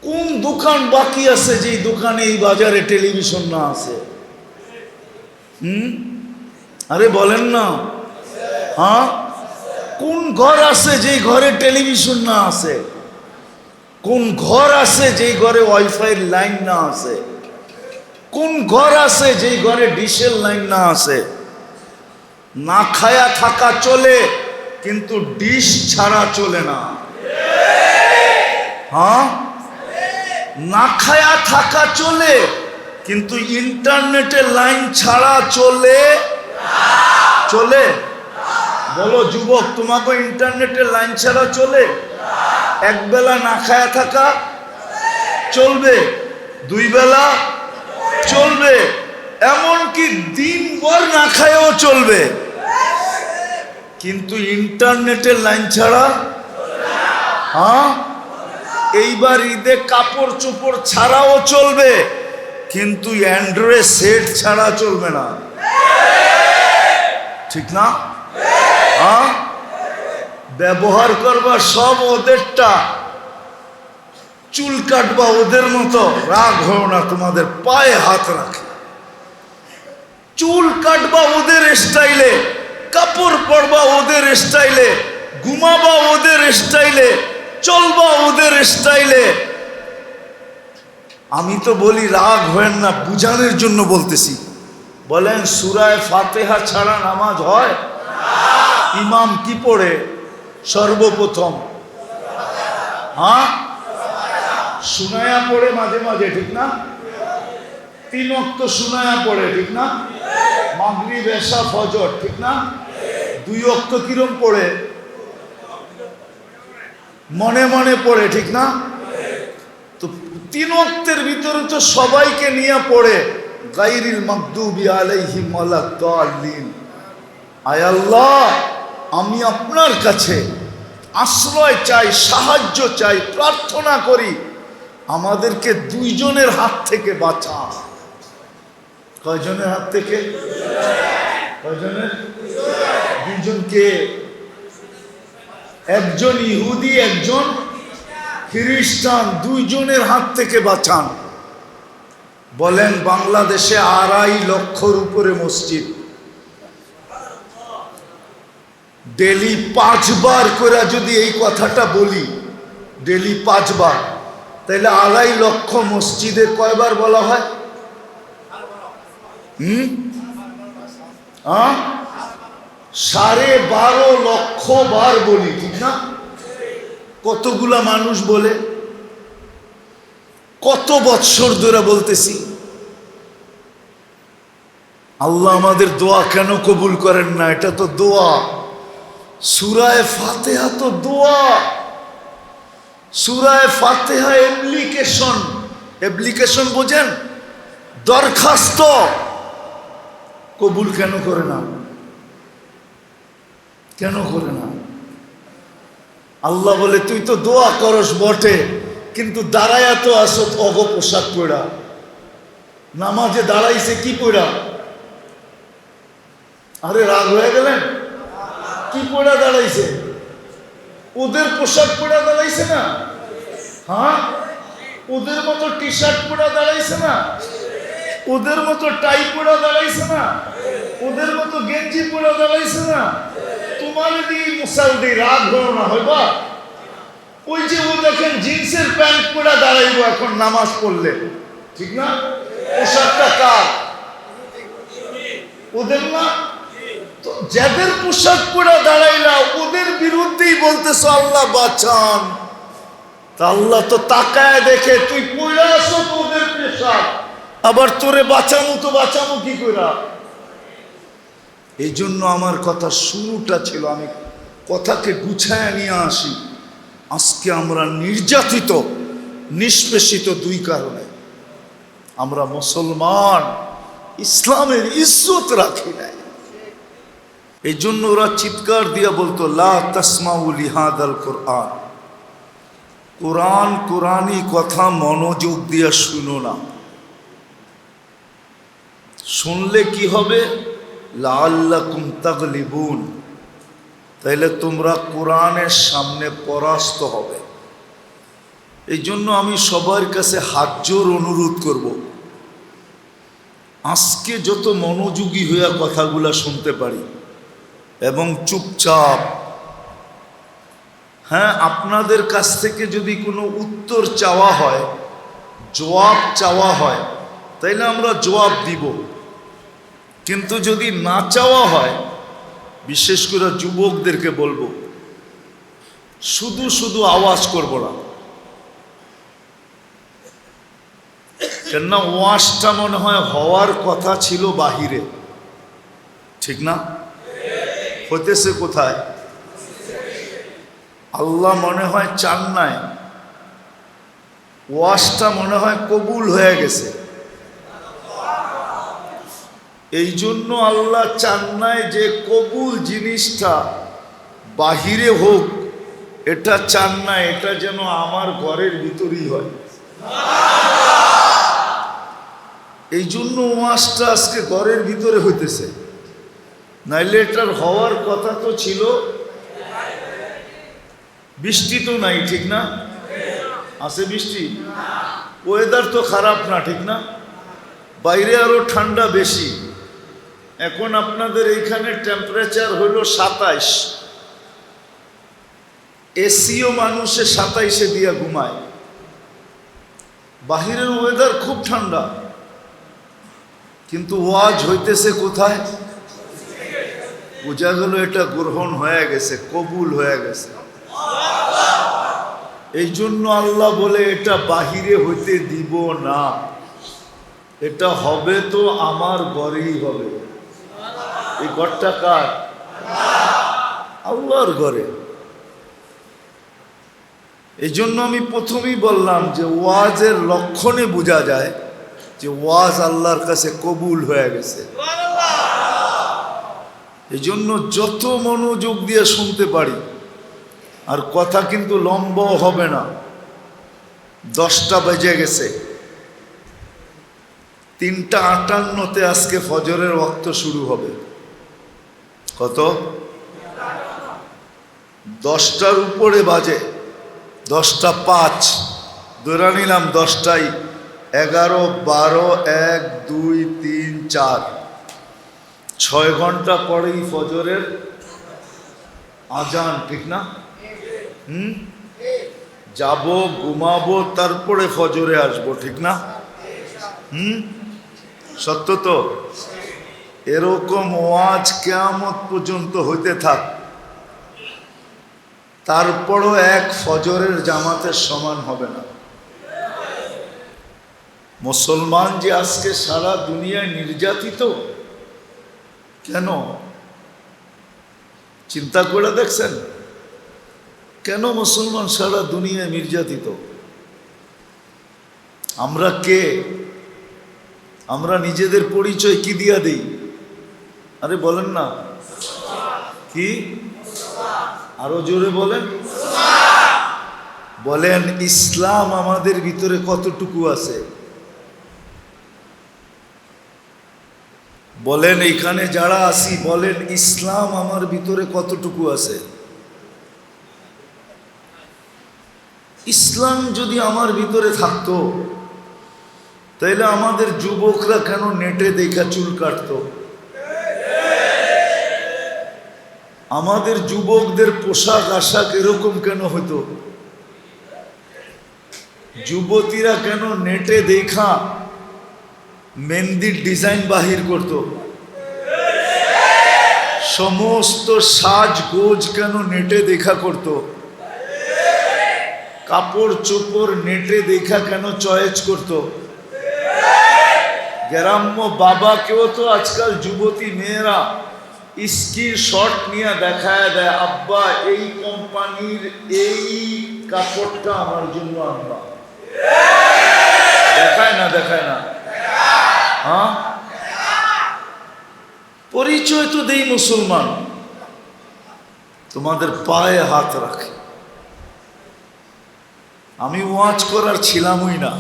কোন দোকান বাকি আছে যে দোকানে এই বাজারে টেলিভিশন না আছে? আরে বলেন না। হ্যাঁ, কোন ঘর আছে যে ঘরে টেলিভিশন না আছে? কোন ঘর আছে যে ঘরে ওয়াইফাই লাইন না আছে? কোন ঘর আছে যে ঘরে ডিশের লাইন না আছে? না খায়া থাকা চলে, কিন্তু ডিশ ছাড়া চলে না। হ্যাঁ, না খায়া থাকা চলে, কিন্তু ইন্টারনেটের লাইন ছাড়া চলে চলে? বলো যুবক, তোমাকে ইন্টারনেটের লাইন ছাড়া চলে? এক বেলা না খায়া থাকা চলবে, দুই বেলা চলবে, এমনকি দিনভর না খায়াও চলবে, কিন্তু ইন্টারনেটের লাইন ছাড়া? হ্যাঁ, এইবার ঈদে কাপড় চোপড় ছাড়াও চলবে, কিন্তু অ্যান্ড্রয়েড সেট ছাড়া চলবে না। ঠিক না? হ্যাঁ, ব্যবহার করবা সব ওদেরটা, চুল কাটবা ওদের মতো, রাগ হও না, তোমাদের পায়ে হাত রাখে। চুল কাটবা ওদের স্টাইলে, কাপড় পরবা ওদের স্টাইলে, ঘুমাবা ওদের স্টাইলে, চলবা ওদের স্টাইলে। আমি তো বলি রাগ হয়েন না, বুঝানোর জন্য বলতেছি। বলেন সূরা ফাতিহা ছাড়া নামাজ হয়? ইমাম কি পড়ে সর্বপ্রথম? হ্যাঁ, সুনায়া পড়ে মাঝে মাঝে, ঠিক না? 3 ওয়াক্ত সুনায়া পড়ে, ঠিক না? মাগরিব এশা ফজর, ঠিক না? 2 ওয়াক্ত কিরম পড়ে? মনে মনে পড়ে, ঠিক না? তো 3 ওয়াক্তের ভিতরে তো সবাইকে নিয়ে পড়ে গায়রিল মাগদুবি আলাইহিম ওয়ালাদ-দাল্লিন। আয় আল্লাহ, আমি আপনার কাছে আশ্রয় চাই, সাহায্য চাই, প্রার্থনা করি, আমাদেরকে 2 জনের হাত থেকে বাঁচান। কয়জনের হাত থেকে? কয়জনের? 2 জনকে, একজন ইহুদি, একজন খ্রিস্টান, 2 জনের হাত থেকে বাঁচান। বলেন বাংলাদেশে 2.5 লক্ষর উপরে মসজিদ, ডেলি 5 বার করে যদি এই কথাটা বলি, ডেলি 5 বার, তাহলে 2.5 লক্ষ মসজিদে কয়বার বলা হয়? 12.5 লক্ষ বার বলি, ঠিক না? কতগুলা মানুষ বলে, কত বৎসর ধরে বলতেছি। আল্লাহ আমাদের দোয়া কেন কবুল করেন না? এটা তো দোয়া। সূরা ফাতিহা তো দোয়া। সূরা ফাতিহা অ্যাপ্লিকেশন। অ্যাপ্লিকেশন বোঝেন? দরখাস্ত। কবুল কেন করে না? কেন করে না? আল্লাহ বলে তুই তো দোয়া করস বটে, কিন্তু দাঁড়ায়া তো আসো অগ পোশাক পড়া। নামাজে দাঁড়াইছে কি পড়া? আরে রাগ হয়ে গেলেন? কি পড়া দাঁড়াইছে? ওদের পোশাক পড়া দাঁড়াইছে না? হ্যাঁ, ওদের মতো টি শার্ট পড়া দাঁড়াইছে না? ওদের মতো টাই পড়া দাঁড়াইছে না? ওদের মতো গেঞ্জি পড়া দাঁড়াইছে না? তোমার দিকে মুসালদি, রাগ হলো না হইবা? ওই যে ও দেখেন জিন্সের প্যান্ট পরা দাঁড়াইবো এখন নামাজ পড়লে, ঠিক না? পোশাকটা কার? ওদের না? তো যাদের পোশাক পরা দাঁড়াইলা ওদের বিরুদ্ধেই বলতেছ আল্লাহ বাঁচান। তা আল্লাহ তো তাকায় দেখে তুই পড়ে আসো ওদের পোশাক, আবার তোরে বাঁচানো তো বাঁচানো কি কইরা? এই জন্য আমার কথা শুরুটা ছিল, আমি কথাকে গুছায় নিয়ে আসি। আজকে আমরা নির্যাতিত, নিষ্পেষিত 2 কারণে। আমরা মুসলমান, ইসলামের ইজ্জত রাখি নাই। এই জন্য ওরা চিৎকার দিয়া বলতো লা তাসমাউ লিহাদাল কোরআন। কোরআন, কোরআনি কথা মনোযোগ দিয়া শুনো না। শুনলে কি হবে? লাআল্লাকুম তাগলিবুন, তাইলে তোমরা কোরআনের সামনে পরাস্ত হবে। এই জন্য আমি সবার কাছে হাত জোর অনুরোধ করব, আজকে যত মনোযোগী হইয়া কথাগুলা শুনতে পারি এবং চুপচাপ, হ্যাঁ, আপনাদের কাছ থেকে যদি কোনো উত্তর চাওয়া হয়, জবাব চাওয়া হয়, তাইলে আমরা জবাব দিব। কিন্তু যদি না চাওয়া হয়, বিশেষ করে যুবকদেরকে বলবো, শুধু শুধু আওয়াজ করব না। কেননা ওয়াজটা মনে হয় হওয়ার কথা ছিল বাহিরে, ঠিক না? হইতেছে কোথায়? আল্লাহ মনে হয় চান নাই, ওয়াজটা মনে হয় কবুল হয়ে গেছে। এই জন্য আল্লাহ চান নাই যে কবুল জিনিসটা বাহিরে হোক, এটা চান না, এটা যেন আমার ঘরের ভিতরেই হয়। এই জন্য ওয়াজটা আজকে ঘরের ভিতরে হইতেছে, নাইলে এটার হওয়ার কথা তো ছিল। বৃষ্টি তো নাই, ঠিক না? আছে বৃষ্টি? ওয়েদার তো খারাপ না, ঠিক না? বাইরে আরো ঠান্ডা বেশি। এখন আপনাদের এইখানে টেম্পারেচার হইল 27, এসিও মানুষে 27-এ দিয়া ঘুমায়। বাহিরের ওয়েদার খুব ঠান্ডা, কিন্তু ওয়াজ হইতেছে কোথায়? বোঝা গেল এটা গ্রহণ হয়ে গেছে, কবুল হয়ে গেছে। এই জন্য আল্লাহ বলে এটা বাহিরে হইতে দিব না, এটা হবে তো আমার ঘরেই হবে। এই ঘরটা কার? আল্লাহর ঘরে। এই জন্য আমি প্রথমেই বললাম যে ওয়াজের লক্ষণে বোঝা যায় যে ওয়াজ আল্লাহর কাছে কবুল হয়ে গেছে। এই জন্য যত মনোযোগ দিয়ে শুনতে পারি, আর কথা কিন্তু লম্বাও হবে না। 10টা বেজে গেছে, 3:58-তে আজকে ফজরের ওয়াক্ত শুরু হবে। কত? 10টার উপরে বাজে, 10টা 5 ধরে নিলাম, 10টাই 11, 12, 1, 2, 3, 4, 6 ঘন্টা পরেই ফজরের আজান, ঠিক না? যাব, ঘুমাবো, তারপরে ফজরে আসবো, ঠিক না? সত্য তো? এরকম ওয়াজ কিয়ামত পর্যন্ত হইতে থাক, তারপরও এক ফজরের জামাতের সমান হবে না। মুসলমান যে আজকে সারা দুনিয়ায় নির্যাতিত, কেন চিন্তা করে দেখছেন? কেন মুসলমান সারা দুনিয়ায় নির্যাতিত? আমরা কে? আমরা নিজেদের পরিচয় কি দিয়া দিই? আরে বলেন না, কি? আরো জোরে বলেন। বলেন ইসলাম আমাদের ভিতরে কতটুকু আছে? বলেন এখানে যারা আছি, বলেন ইসলাম আমার ভিতরে কতটুকু আছে? ইসলাম যদি আমার ভিতরে থাকতো, তাইলে আমাদের যুবকরা কেন নেটে দেখা চুল কাটতো? আমাদের যুবকদের পোশাক আশাক এরকম কেন হতো? যুবতীরা কেন নেটে দেখা মেহেন্দির ডিজাইন বাহির করত? সমস্ত সাজগোজ কেন নেটে দেখা করত? কাপড় চোপড় নেটে দেখা কেন চয়েস করত? গ্রাম্য বাবাকেও তো আজকাল যুবতী মেয়েরা স্ক্রিনশট নিয়ে দেখায় দেয়, আব্বা এই কোম্পানির এই কাপড়টা আমার জন্য আনবা। দেখায় না? দেখায় না? হ্যাঁ, পরিচয় তো দেই মুসলমান। তোমাদের পায়ে হাত রাখে। আমি ওয়াজ করার ছিলামই না,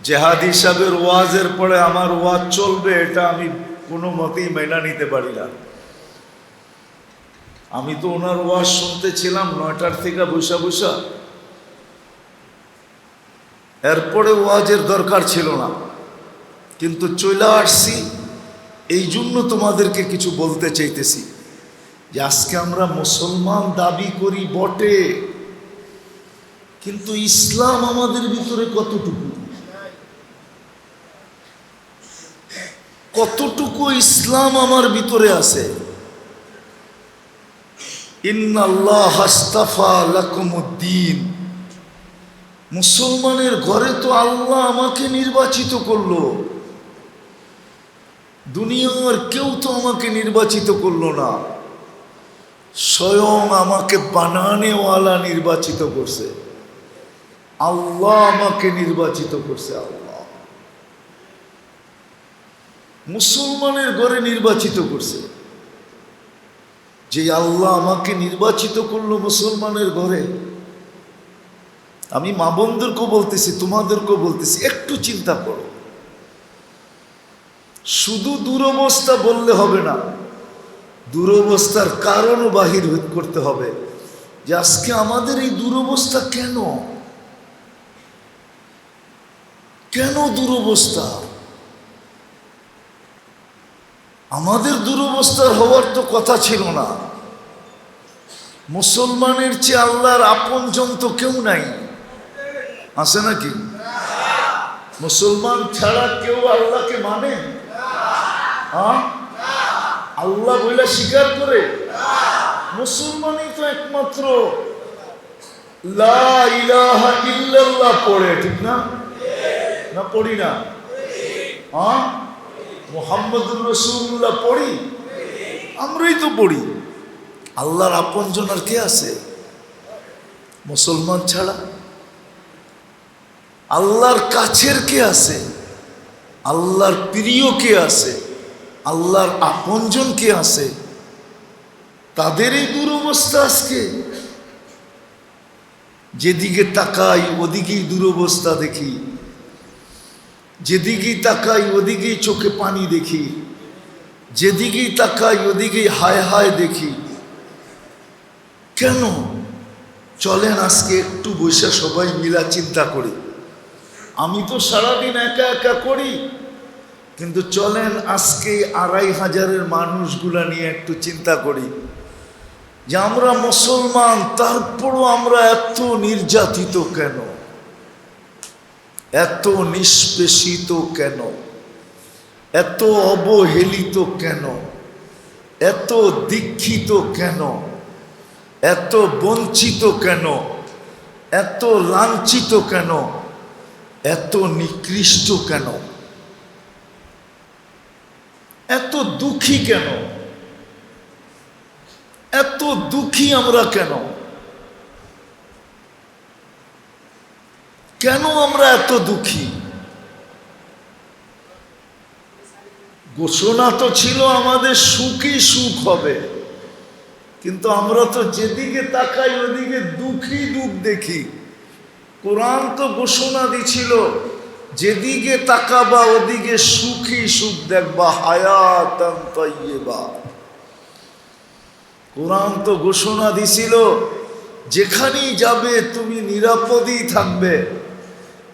জেহাদি সাহেবের ওয়াজের পরে আমার ওয়াজ চলবে, এটা আমি কোনো মতেই মেনে নিতে পারি না। আমি তো ওনার ওয়াজ শুনতে ছিলাম 9টার থেকে বসা বসা। এরপরে ওয়াজের দরকার ছিল না, কিন্তু চলে আসছি এই জন্য তোমাদেরকে কিছু বলতে চাইতেছি যে আজকে আমরা মুসলমান দাবি করি বটে, কিন্তু ইসলাম আমাদের ভিতরে কতটুকু ইসলাম আমার ভিতরে আছে। ইন্নাল্লাহ আস্তাফা লাকুমুদ্দিন, মুসলমানের ঘরে তো আল্লাহ আমাকে নির্বাচিত করলো, দুনিয়ার কেউ তো আমাকে নির্বাচিত করলো না, স্বয়ং আমাকে বানানেওয়ালা নির্বাচিত করছে, আল্লাহ আমাকে নির্বাচিত করছে। আল্লাহ মুসলমানের ঘরে নির্বাচিত করছে। যে আল্লাহ আমাকে নির্বাচিত করলো মুসলমানের ঘরে, আমি মা বোনদেরকেও বলতেছি, তোমাদেরকেও বলতেছি, একটু চিন্তা করো। শুধু দুরবস্থা বললে হবে না, দুরবস্থার কারণও বাহির করতে হবে যে আজকে আমাদের এই দুরবস্থা কেন, কেন দুরবস্থা? আমাদের দুরবস্থার হওয়ার তো কথা ছিল না। মুসলমানের চেয়ে আল্লাহর আপনজন তো কেউ নাই, আছে নাকি? মুসলমান ছাড়া কেউ আল্লাহকে মানে? আল্লাহ বলে স্বীকার করে? মুসলমানই তো একমাত্র লা ইলাহা ইল্লাল্লাহ পড়ে, ঠিক না? না পড়ি না? মুহাম্মদুর রাসূলুল্লাহ পড়ি, আমরাই তো পড়ি। আল্লাহর আপনজন আর কে আছে মুসলমান ছাড়া? আল্লাহর কাছের কে আছে? আল্লাহর প্রিয় কে আছে? আল্লাহর আপনজন কে আছে? তাদের এই দুরবস্থা আজকে। যেদিকে তাকাই ওদিকেই দুরবস্থা দেখি, যেদিকেই তাকাই ওদিকেই চোখে পানি দেখি, যেদিকেই তাকাই ওদিকেই হায় হায় দেখি। কেন? চলেন আজকে একটু বসে সবাই মিলা চিন্তা করি। আমি তো সারাদিন একা একা করি, কিন্তু চলেন আজকে ২৫০০ মানুষগুলা নিয়ে একটু চিন্তা করি যে আমরা মুসলমান, তারপরও আমরা এত নির্যাতিত কেন, এত নিষ্পেষিত কেন, এত অবহেলিত কেন, এত দীক্ষিত কেন, এত বঞ্চিত কেন, এত লাঞ্ছিত কেন, এত নিকৃষ্ট কেন, এত দুঃখী কেন? এত দুঃখী আমরা কেন? কেন আমরা এত দুঃখী? ঘোষণা তো ছিল আমাদের সুখই সুখ হবে, কিন্তু আমরা তো যেদিকে তাকাই ওদিকে দুঃখী দুঃখ দেখি। কোরআন তো ঘোষণা দিছিল যেদিকে তাকাবা ওদিকে সুখী সুখ দেখবা, হায়াতান তাইয়্যিবা। কোরআন তো ঘোষণা দিছিল যেখানেই যাবে তুমি নিরাপদই থাকবে,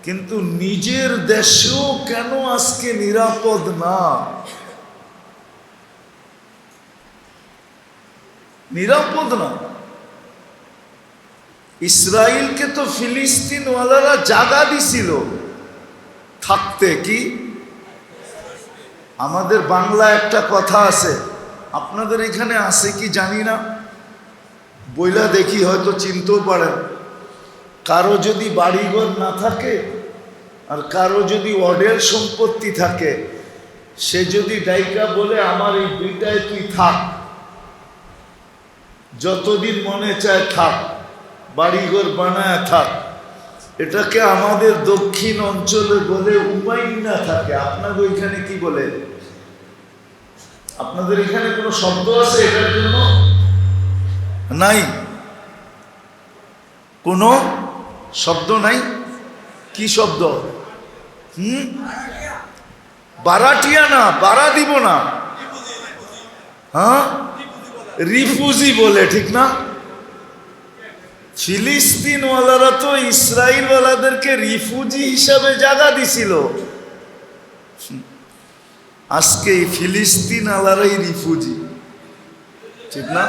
কিন্তু নিজের দেশেও কেন আজকে নিরাপদ না? নিরাপদ না। ইসরায়েলকে তো ফিলিস্তিনওয়ালারা জায়গা দিছিল থাকতে। কি আমাদের বাংলা একটা কথা আছে, আপনাদের এখানে আছে কি জানি না, বইলা দেখি হয়তো চিনতেও পারেন। কারো যদি বাড়িঘর না থাকে আর কারো যদি অডেল সম্পত্তি থাকে, সে যদি ডাইকা বলে আমার এই দুইটায় তুই থাক, যতদিন মনে চায় থাক, বাড়িঘর বানায় থাক, এটাকে আমাদের দক্ষিণ অঞ্চলে বলে উমাইনা থাকে। আপনাদের ওইখানে কি বলে? আপনাদের এখানে কোনো শব্দ আছে এটার জন্য? নাই, কোনো শব্দ নাই। কি শব্দ? বারাটিয়া না, বাড়া দিব না, হ্যাঁ রিফুজি বলে, ঠিক না? ফিলিস্তিনওয়ালারা তো ইসরায়েলওয়ালাদেরকে রিফিউজি হিসাবে জায়গা দিছিল। আজকে এই ফিলিস্তিনওয়ালারাই রিফিউজি, ঠিক না?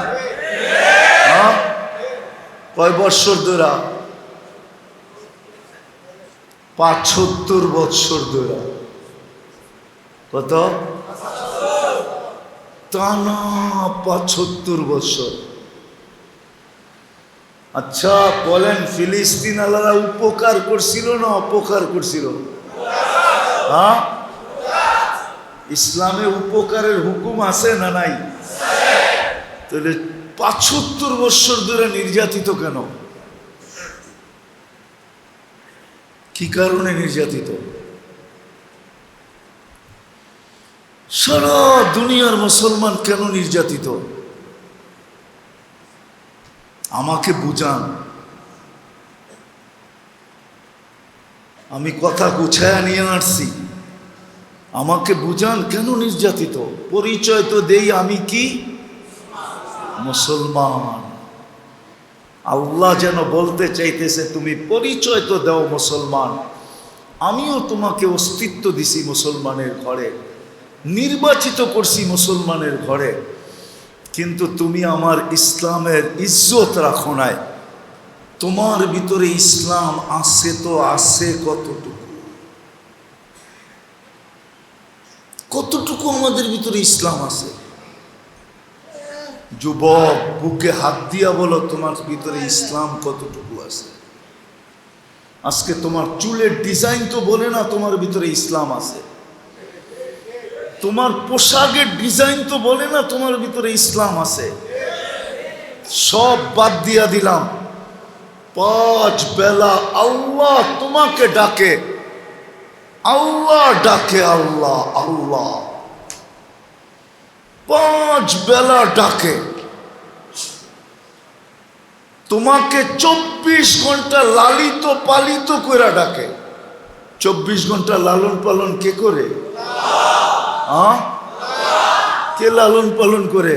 হ্যাঁ, কয় বৎসর ধরে? ৭৫ বৎসর ধরে। কত? টানা ৭৫ বৎসর। আচ্ছা বলেন, ফিলিস্তিনওয়ালারা উপকার করছিল না অপকার করছিল? হ্যাঁ, ইসলামে উপকারের হুকুম আছে না নাই? তাহলে ৭৫ বৎসর ধরে নির্যাতিত কেন? কি কারণে নির্যাতিত? সারা দুনিয়ার মুসলমান কেন নির্যাতিত? আমাকে বুঝান। আমি কথা গুছায়া নিয়ে আসছি, আমাকে বুঝান কেন নির্যাতিত। পরিচয় তো দেই, আমি কি মুসলমান। আল্লাহ যেন বলতে চাইতেছে তুমি পরিচয় তো দাও মুসলমান, আমিও তোমাকে অস্তিত্ব দিছি মুসলমানের ঘরে, নির্বাচিত করছি মুসলমানের ঘরে, কিন্তু তুমি আমার ইসলামের ইজ্জত রাখো নাই। তোমার ভিতরে ইসলাম আছে তো আছে কতটুকু? কতটুকু আমাদের ভিতরে ইসলাম আছে? যুবক, বুকে হাত দিয়া বলো তোমার ভিতরে ইসলাম কতটুকু আছে। আজকে তোমার চুলের ডিজাইন তো বলে না তোমার ভিতরে ইসলাম আছে। তোমার পোশাকের ডিজাইন তো বলে না তোমার ভিতরে ইসলাম আছে। সব বাদ দিয়া দিলাম, 5 বেলা আল্লাহ তোমাকে ডাকে, আল্লাহ ডাকে, আল্লাহ আল্লাহ 5 বেলা ডাকে তোমাকে, 24 ঘন্টা লালিত পালিত করে ডাকে। 24 ঘন্টা লালন পালন কে করে? কে লালন পালন করে?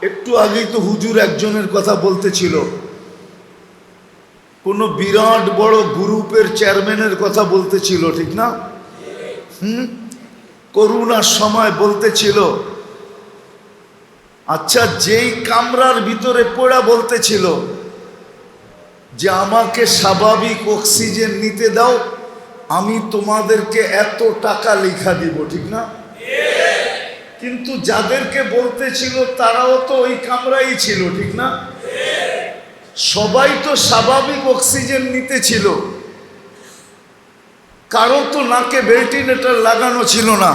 একটু আগেই তো হুজুর একজনের কথা বলতেছিল, কোন বিরাট বড় গ্রুপের চেয়ারম্যানের কথা বলতেছিল, ঠিক না? করোনার সময় বলতেছিল। আচ্ছা, যেই কামরার ভিতরে পড়া বলতেছিল যে আমাকে স্বাভাবিক অক্সিজেন নিতে দাও, আমি তোমাদেরকে এত টাকা লিখা দিব, ঠিক না? কিন্তু যাদেরকে বলতেছিল তারাও তো ওই কামরাই ছিল, ঠিক না? সবাই তো স্বাভাবিক অক্সিজেন নিতেছিল, কারো তো নাকে ভেন্টিলেটর লাগানো ছিল না।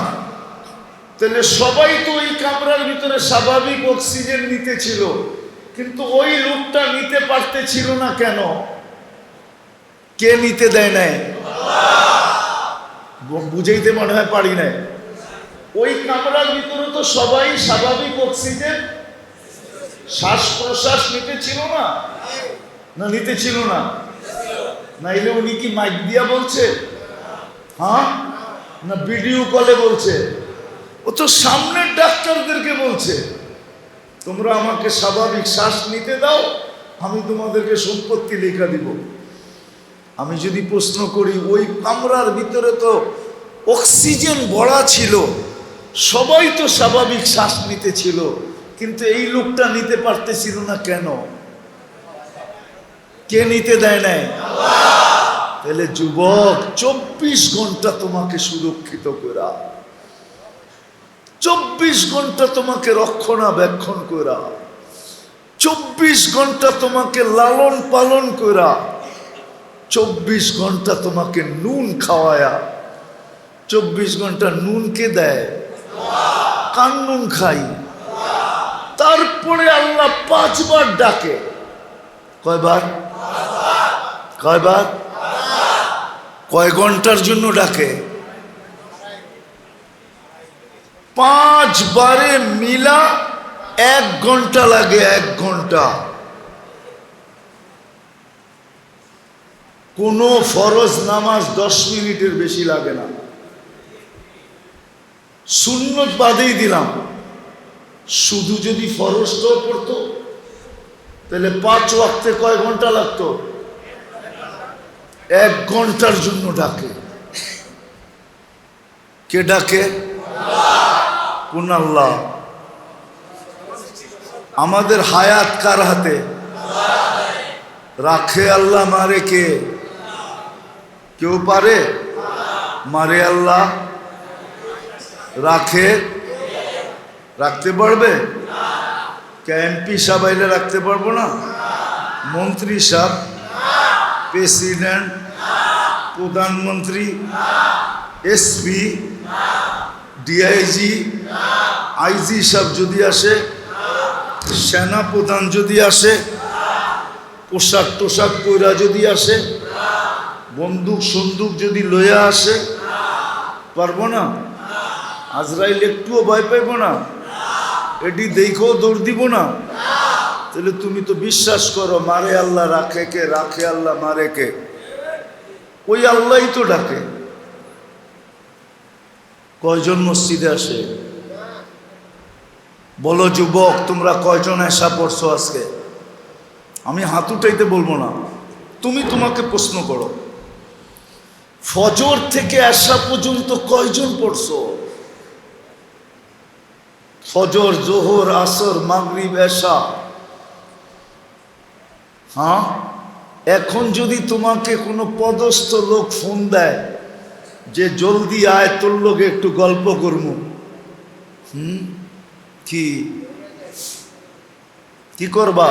তাহলে সবাই তো ওই কামরার ভিতরে স্বাভাবিক অক্সিজেন নিতেছিল, কিন্তু ওই লোকটা নিতে পারতেছিল না কেন? কে নিতে দেয় নাই? বুঝাইতে মনে হয় পারি নাই। ওই কামরার ভিতরে তো সবাই স্বাভাবিক অক্সিজেন শ্বাস প্রশ্বাস নিতেছিল না? না নিতেছিল না? নাইলে উনি কি মাইক দিয়া বলছে? হ্যাঁ, না ভিডিও কলে বলছে? ও তো সামনের ডাক্তারদেরকে বলছে তোমরা আমাকে স্বাভাবিক শ্বাস নিতে দাও, আমি তোমাদেরকে সম্পত্তি লেখা দিব। আমি যদি প্রশ্ন করি, ওই কামরার ভিতরে তো অক্সিজেন ভরা ছিল, সবাই তো স্বাভাবিক শ্বাস নিতেছিল, কিন্তু এই লোকটা নিতে পারতেছিল না কেন? কে নিতে দেয় নাই? তাহলে যুবক, 24 ঘন্টা তোমাকে সুরক্ষিত করা, 24 ঘন্টা তোমাকে রক্ষণাবেক্ষণ করা, 24 ঘন্টা তোমাকে লালন পালন করা, 24 ঘন্টা তোমাকে নুন খাওয়ায়া। 24 ঘন্টা নুন কে দেয়? কার নুন খাই? তারপরে আল্লাহ 5 বার ডাকে। কয়বার? কয়বার? কয় ঘন্টার জন্য ডাকে? 5 বারে মিলা 1 ঘন্টা লাগে। 1 ঘন্টা। কোনো ফরজ নামাজ 10 মিনিটের বেশি লাগে না। সুন্নত বাদেই দিলাম, শুধু যদি ফরজটাও পড়তো তাহলে 5 ওয়াক্তে কয় ঘন্টা লাগতো? 1 ঘন্টার জন্য ডাকে। কে ডাকে? কোন আল্লাহ? আমাদের হায়াত কার হাতে? রাখে আল্লাহ, মারে কে? কেউ পারে? মারে আল্লাহ, রাখে রাখতে পারবে? কে এমপি সাহেব আইলে রাখতে পারবো না? মন্ত্রী সাহেব, প্রেসিডেন্ট, প্রধানমন্ত্রী, এসপি, ডিআইজি, আইজি সাহেব যদি আসে, সেনা প্রধান যদি আসে, পোশাক টোশাক পইরা যদি আসে, বন্দুক সন্দুক যদি লইয়া আসে, পারবো না? আজরাইল একটুও ভয় পাইব না? এটি দেখো দৌড় দিব না? তাহলে তুমি তো বিশ্বাস করো মারে আল্লাহ, রাখে কে? রাখে আল্লাহ, মারে কে? ওই আল্লাহই তো ডাকে। কয়জন মসজিদে আসে? বলো যুবক, তোমরা কয়জন এসা পড়ছো আজকে? আমি হাত উঠাইতে বলবো না, তুমি তোমাকে প্রশ্ন করো, ফজর থেকে আসা পর্যন্ত কয়জন পড়ছো? ফজর, জোহর, আসর, মাগরিব, এশা। হ্যাঁ, এখন যদি তোমাকে কোনো পদস্থ লোক ফোন দেয় যে জলদি আয়, তোর লোকে একটু গল্প করবো, কি করবা?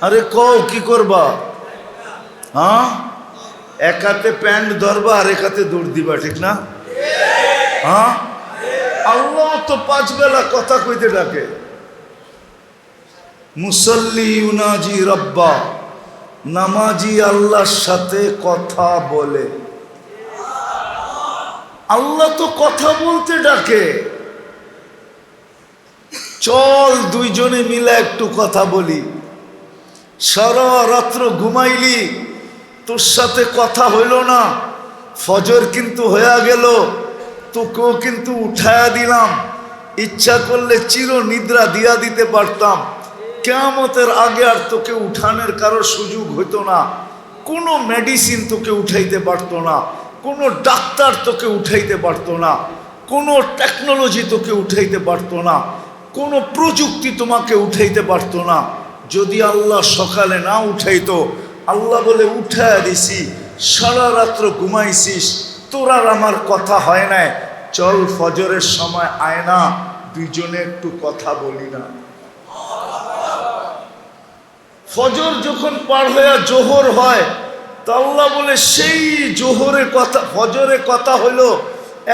আরে কও কি করবা? হ্যাঁ, এক হাতে প্যান্ট ধরবা আর এক হাতে দৌড় দিবা, ঠিক না? হ্যাঁ, আল্লাহ তো 5 বেলা কথা কইতে ডাকে। মুসল্লি ইউনাজি রব্বা, নামাজি আল্লাহর সাথে কথা বলে। আল্লাহ তো কথা বলতে ডাকে। চল দুইজনে মিলে একটু কথা বলি। সারা রাত্র ঘুমাইলি, তোর সাথে কথা হইল না, ফজর কিন্তু হয়ে গেল, তোকেও কিন্তু উঠায়া দিলাম। ইচ্ছা করলে চির নিদ্রা দিয়া দিতে পারতাম, কিয়ামতের আগে আর তোকে উঠানোর কারো সুযোগ হইতো না। কোনো মেডিসিন তোকে উঠাইতে পারতো না, কোনো ডাক্তার তোকে উঠাইতে পারতো না, কোনো টেকনোলজি তোকে উঠাইতে পারতো না, কোনো প্রযুক্তি তোমাকে উঠাইতে পারতো না। যদি আল্লাহ সকালে না উঠাইতো, আল্লাহ বলে উঠায়া দিছি, সারা রাত্র ঘুমাইছিস, তোর আর আমার কথা হয় নাই, চল ফজরের সময় আয় না, দুইজনে একটু কথা বলি না। ফজর যখন পার হয়ে জোহর হয়, তা আল্লাহ বলে সেই জোহরে কথা, ফজরে কথা হইল,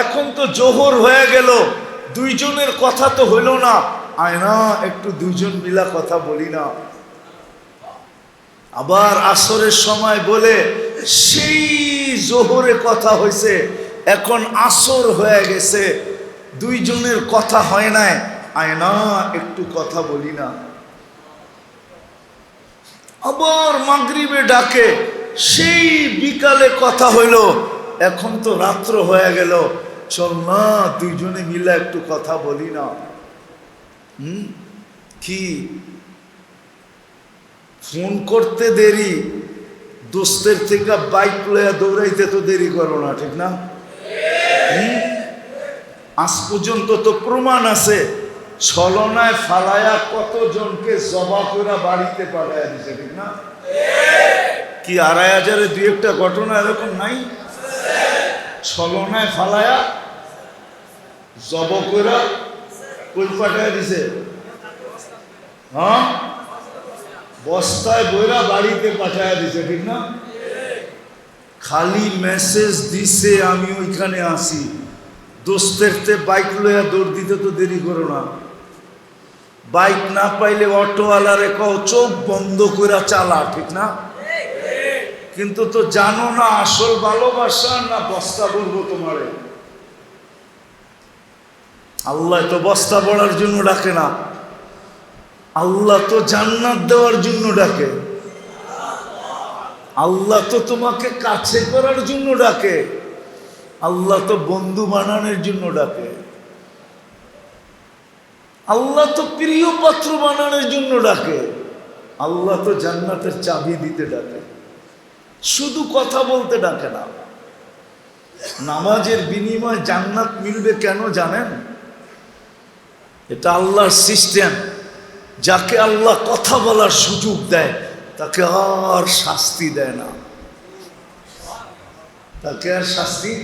এখন তো জোহর হয়ে গেল, দুইজনের কথা তো হইল না, আয় না একটু দুইজন মিলা কথা বলি না। আবার আসরের সময় বলে সেই জোহরে কথা হয়েছে, এখন আসর হয়ে গেছে, দুইজনের কথা হয় নাই, আয় না একটু কথা বলি না। আবার মাগরিবে ডাকে, সেই বিকালে কথা হইল, এখন তো রাত্র হয়ে গেল, চল না দুইজনে মিলে একটু কথা বলি না। কি ফোন করতে দেরি, দোস্তের থেকে বাইক লইয়া দৌড়াইতে তো দেরি করো না, ঠিক না? আজ পর্যন্ত তো প্রমাণ আছে, ছলনায় ফালায়া কতজনকে জবা করে বাড়িতে পাঠাইয়া দিছে, ঠিক না? কি 2,500-এ 2-একটা ঘটনা এরকম নাই? ছলনায় ফালায়া জব করে কই পাঠাইয়া দিছে? হ্যাঁ, বস্তায় বইরা বাড়িতে পাঠাইয়া দিছে, ঠিক না? খালি মেসেজ দিছে আমি ওইখানে আসি, দোস্তের তে বাইক লইয়া দৌড় দিতে তো দেরি করো না। বাইক না পাইলে অটোওয়ালারে কও চোখ বন্ধ করে চালা, ঠিক না? কিন্তু তো জানো না আসল ভালোবাসা না বস্তা বলবো তোমারে। আল্লাহ তো বস্তা বড়ার জন্য ডাকে না, আল্লাহ তো জান্নাত দেওয়ার জন্য ডাকে, আল্লাহ তো তোমাকে কাছে করার জন্য ডাকে, আল্লাহ তো বন্ধু বানানোর জন্য ডাকে। আল্লাহ তো প্রিয় পাত্র বানানোর জন্য ডাকে। আল্লাহ তো জান্নাতের চাবি দিতে ডাকে, শুধু কথা বলতে ডাকে না। নামাজের বিনিময়ে জান্নাত মিলবে কেন জানেন? এটা আল্লাহর সিস্টেম। যাকে আল্লাহ কথা বলার সুযোগ দেয় তাকে আর শাস্তি দেয় না, তাকে আর শাস্তি।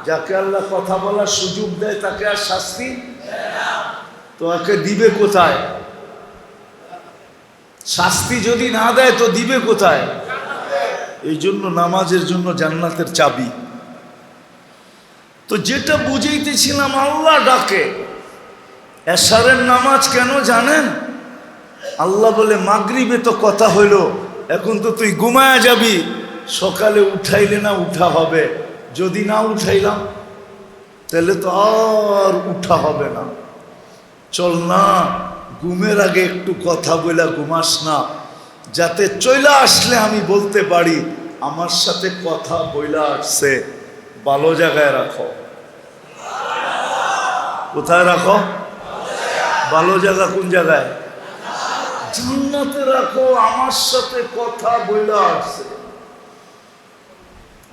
যাকে আল্লাহ কথা বলার সুযোগ দেয় তাকে আর শাস্তি তো একে দিবে কোথায়? শাস্তি যদি না দেয় তো দিবে কোথায়? এই জন্য নামাজের জন্য জান্নাতের চাবি। তো যেটা বুঝাইতেছিলাম, আল্লাহ ডাকে। এশারের নামাজ কেন জানেন? আল্লাহ বলে মাগরিবে তো কথা হইল, এখন তো তুই ঘুমায়া যাবি, সকালে উঠাইলে না উঠা হবে, যদি না উঠাইলাম তাহলে তো আর উঠা হবে না। চল না, ঘুমের আগে একটু কথা বলে ঘুমাস না, যাতে চইলা আসলে আমি বলতে পারি আমার সাথে কথা বইলা আসছে। ভালো জায়গায় রাখো। কোথায় রাখো? ভালো জায়গা কোন জায়গায়? জান্নাতে রাখো। আমার সাথে কথা বইলা আসছে,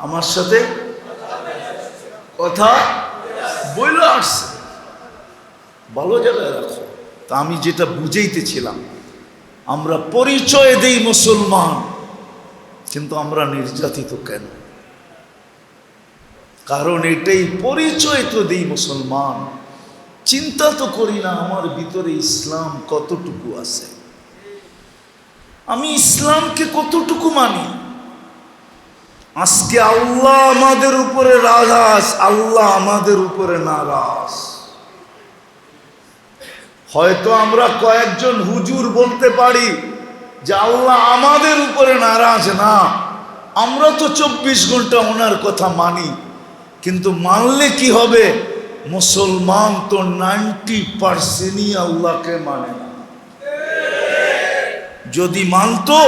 আমার সাথে কথা বইলা আসছে, ভালো জায়গায় রাখো। তা আমি যেটা বুঝাইতেছিলাম, আমরা পরিচয় দেই মুসলমান, কিন্তু আমরা নির্যাতিত কেন? কারণ এটাই পরিচয় তো দেই মুসলমান, চিন্তা তো করি না আমার ভিতরে ইসলাম কতটুকু আছে, আমি ইসলামকে কতটুকু মানি। আজকে আল্লাহ আমাদের উপরে রাজ, আল্লাহ আমাদের উপরে নারাজ। হয়তো আমরা কয়েকজন হুজুর বলতে পারি যে আল্লাহ আমাদের উপরে নারাজ না, আমরা তো 24 ঘন্টা ওনার কথা মানি, কিন্তু মানলে কি হবে? মুসলমান তো 90% আল্লাহকে মানে না। যদি মানতো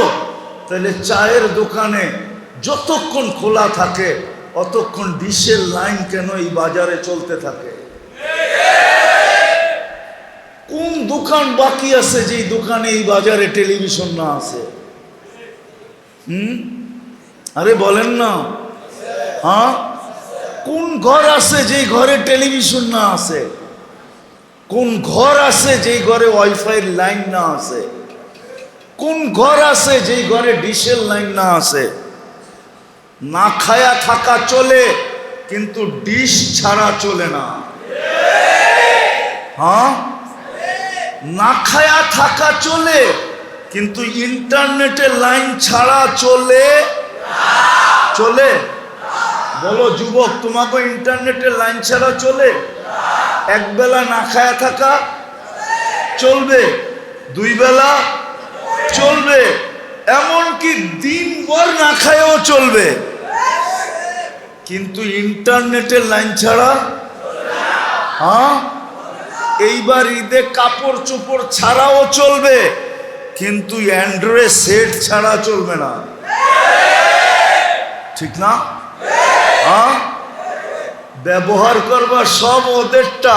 তাহলে চায়ের দোকানে যতক্ষণ খোলা থাকে অতক্ষণ ডিশের লাইন কেন এই বাজারে চলতে থাকে? কোন দোকান বাকি আছে যেই দোকানে এই বাজারে টেলিভিশন না আছে? আরে বলেন না। হ্যাঁ, কোন ঘর আছে যেই ঘরে টেলিভিশন না আছে? কোন ঘর আছে যেই ঘরে ওয়াইফাই লাইন না আছে? কোন ঘর আছে যেই ঘরে ডিশের লাইন না আছে? না খায়া থাকা চলে, কিন্তু ডিশ ছাড়া চলে না। হ্যাঁ, না খায়া থাকা চলে, কিন্তু ইন্টারনেটের লাইন ছাড়া চলে। চলে? বলো যুবক, তোমাকে ইন্টারনেটের লাইন ছাড়া চলে? এক বেলা না খায়া থাকা চলবে, 2 বেলা চলবে, এমনকি দিনভর না খায়ও চলবে, কিন্তু ইন্টারনেটের লাইন ছাড়া। হ্যাঁ, এইবার ঈদে কাপড় চোপড় ছাড়াও চলবে, কিন্তু অ্যান্ড্রয়েড সেট ছাড়া চলবে না। ঠিক না? হ্যাঁ, ব্যবহার করবা সব ওদেরটা,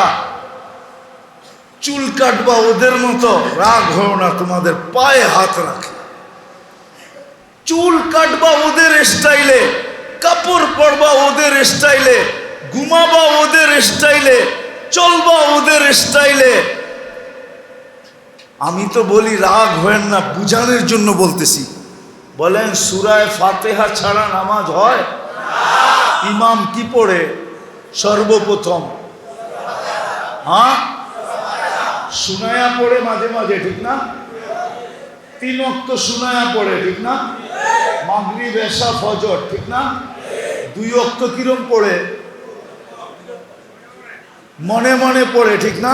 চুল কাটবা ওদের মতো, রাগ হও না, তোমাদের পায়ে হাত রাখে। চুল কাটবা ওদের স্টাইলে, কাপড় পরবা ওদের স্টাইলে, ঘুমাবা ওদের স্টাইলে, চলবা ওদের স্টাইলে। আমি তো বলি রাগ হয়েন না, বুঝানোর জন্য বলতেছি। বলেন সূরা ফাতিহা ছাড়া নামাজ হয়? ইমাম কি পড়ে সর্বপ্রথম? হ্যাঁ, সুনায়া পড়ে মাঝে মাঝে, ঠিক না? 3 ওয়াক্ত সুনায়া পড়ে, ঠিক না? মাগরিব এশা ফজর, ঠিক না? 2 ওয়াক্ত কিরম পড়ে? মনে মনে পড়ে, ঠিক না?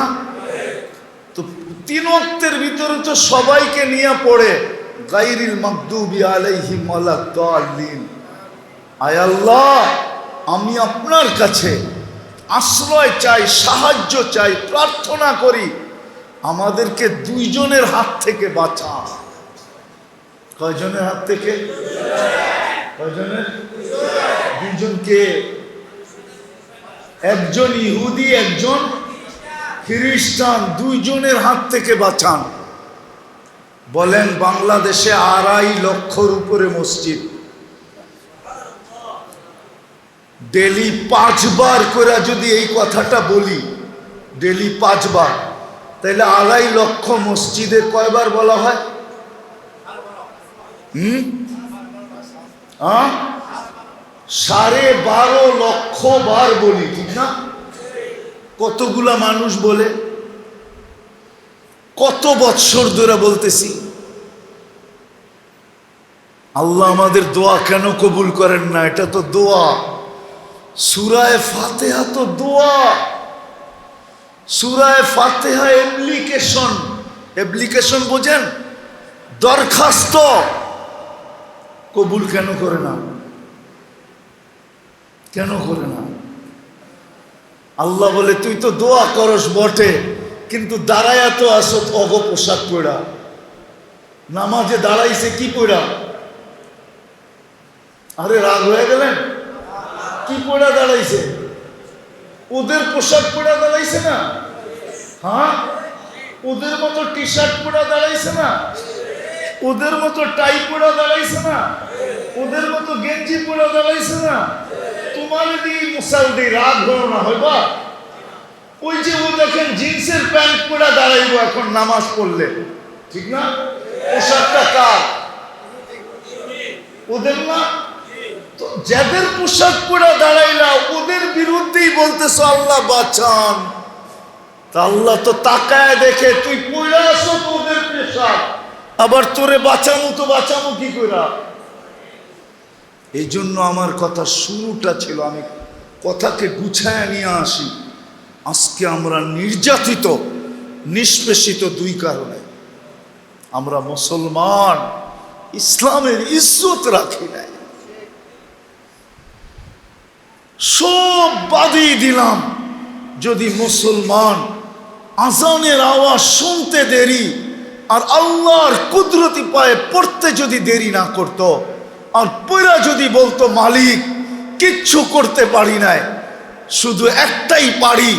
তো 3 ওয়াক্তের ভিতরে তো সবাইকে নিয়ে পড়ে গায়রিল মাগদুবি আলাইহিম ওয়ালাদ-দাল্লিন। আয় আল্লাহ, আমি আপনার কাছে আশ্রয় চাই, সাহায্য চাই, প্রার্থনা করি, আমাদেরকে 2 জনের হাত থেকে বাঁচা। কয়জনের হাত থেকে? কয়জনের? 2 জনকে, একজন ইহুদি, একজন খ্রিস্টান, দুইজনের হাত থেকে বাঁচান। বলেন বাংলাদেশে 2.5 লক্ষর উপরে মসজিদ, ডেলি 5 বার করে যদি এই কথাটা বলি, ডেলি 5 বার, তাহলে 2.5 লক্ষ মসজিদে কয়বার বলা হয়? 12.5 লক্ষ বার বলি, ঠিক না? কতগুলা মানুষ বলে, কত বৎসর ধরে বলতেছি। আল্লাহ আমাদের দোয়া কেন কবুল করেন না? এটা তো দোয়া। সূরায়ে ফাতিহা তো দোয়া। সূরায়ে ফাতিহা অ্যাপ্লিকেশন। অ্যাপ্লিকেশন বোঝেন? দরখাস্ত। কবুল কেন করে না? কেন করে না? আল্লাহ বলে তুই তো দোয়া করস বটে, কিন্তু দাঁড়ায়া তো আসত অগ পোশাক পড়া। নামাজে দাঁড়াইছে কি পড়া? আরে রাগ হয়ে গেলেন? কি পড়া দাঁড়াইছে? ওদের পোশাক পড়া দাঁড়াইছে না? হ্যাঁ, ওদের মতো টি শার্ট পড়া দাঁড়াইছে না? ওদের মতো টাই পড়া দাঁড়াইছে না? ওদের মতো গেঞ্জি পড়া দাঁড়াইছে না? তোমার দিকে মুসালদি রাগ হলো না হইবা? ওই যে ও দেখেন জিন্সের প্যান্ট পরা দাঁড়াইবো এখন নামাজ পড়লে, ঠিক না? পোশাকটা কার? ওদের না? তো যাদের পোশাক পরা দাঁড়াইলা ওদের বিরুদ্ধেই বলতেছো আল্লাহ বাঁচান। তা আল্লাহ তো তাকায় দেখে তুই পড়ে আসো ওদের পোশাক, আবার তোরে বাঁচানো তো বাঁচানো কি কইরা? এই জন্য আমার কথা শুরুটা ছিল, আমি কথাকে গুছায় নিয়ে আসি। আজকে আমরা নির্যাতিত, নিষ্পেষিত 2 কারণে। আমরা মুসলমান, ইসলামের ইজ্জত রাখি নাই। সব বাদই দিলাম, যদি মুসলমান আজানের আওয়াজ শুনতে দেরি আর আল্লাহর কুদরতি পায়ে পড়তে যদি দেরি না করত, আর পয়রা যদি বলতো মালিক কিচ্ছু করতে পারি নাই, শুধু একটাই পারি,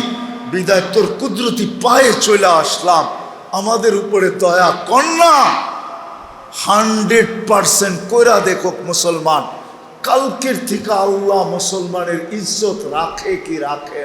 বিদায় তোর কুদরতি পায়ে চলে আসলাম, আমাদের উপরে দয়া কর না। 100% কইরা দেখো মুসলমান, কালকের থেকে আল্লাহ মুসলমানের ইজ্জত রাখে কি রাখে?